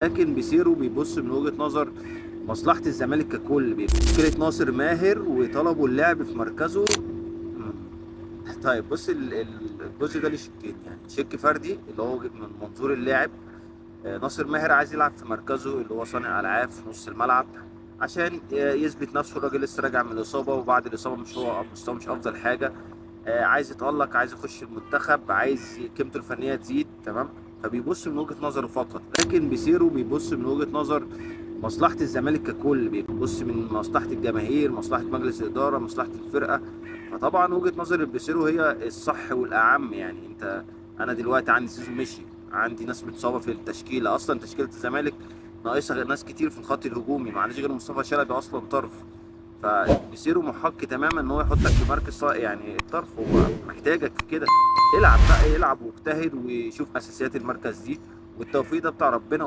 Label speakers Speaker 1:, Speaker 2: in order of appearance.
Speaker 1: لكن بيسيرو بيبص من وجهة نظر مصلحة الزمالك ككل. مشكلة ناصر ماهر وطلبوا اللعب في مركزه. طيب بص الجزء ده ليه شقين، يعني شق فردي اللي هو من منظور اللاعب. ناصر ماهر عايز يلعب في مركزه اللي هو صانع العاب في نص الملعب عشان يثبت نفسه. الراجل لسه راجع من الاصابه، وبعد الاصابه مش هو مستواه مش افضل حاجه. عايز يتألق، عايز يخش المنتخب، عايز قيمته الفنيه تزيد. تمام. فبيبص من وجهه نظره فقط. لكن بيسيرو بيبص من وجهه نظر مصلحه الزمالك ككل، بيبص من مصلحه الجماهير، مصلحه مجلس الاداره، مصلحه الفرقه. فطبعا وجهه نظر البيسيرو هي الصح والاعم. يعني انا دلوقتي عندي سيزون مشي، عندي ناس متصابه في التشكيله. اصلا تشكيله الزمالك ناقصها ناس كتير في الخط الهجومي، ما عنديش غير مصطفى شلبي اصلا طرف. فبيصيروا محق تماما ان هو يحطك في مركز يعني الطرف. هو محتاجك في كده. العب بقى، يلعب واجتهد ويشوف اساسيات المركز دي، والتوفيق ده بتاع ربنا.